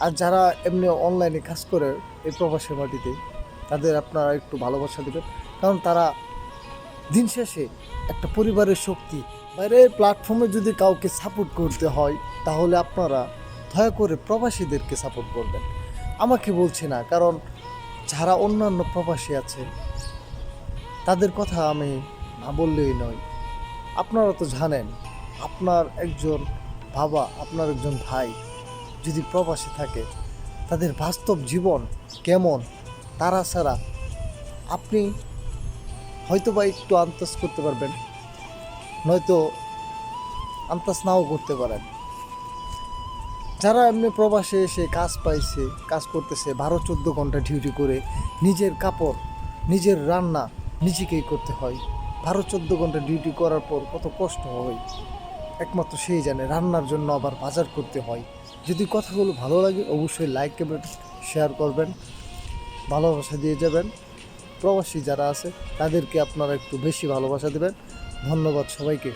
আর যারা এমনি অনলাইনে কাজ করে এই প্রবাসের মাটিতে, তাদের আপনারা একটু ভালোবাসা দেবেন, কারণ তারা দিন শেষে একটা পরিবারের শক্তি। বাইরের প্ল্যাটফর্মে যদি কাউকে সাপোর্ট করতে হয়, তাহলে আপনারা দয়া করে প্রবাসীদেরকে সাপোর্ট করবেন, আমাকে বলছি না। কারণ যারা অন্যান্য প্রবাসী আছে তাদের কথা আমি না বললেই নয়। আপনারা তো জানেন, আপনার একজন বাবা, আপনার একজন ভাই যদি প্রবাসে থাকে, তাদের বাস্তব জীবন কেমন, তারা ছাড়া আপনি হয়তো বা একটু আন্দাজ করতে পারবেন, নয়তো আন্দাজ নাও করতে পারেন। যারা এমনি প্রবাসে এসে কাজ পাইছে, কাজ করতেছে 12-14 ঘন্টা ডিউটি করে, নিজের কাপড়, নিজের রান্না নিজেকেই করতে হয়। 12-14 ঘন্টা ডিউটি করার পর কত কষ্ট হয় একমাত্র সেই জানে। রান্নার জন্য আবার বাজার করতে হয়। যদি কথাগুলো ভালো লাগে অবশ্যই লাইক এবং শেয়ার করবেন, ভালোবাসা দিয়ে যাবেন। প্রবাসী যারা আছে তাদেরকে আপনারা একটু বেশি ভালোবাসা দেবেন। ধন্যবাদ সবাইকে।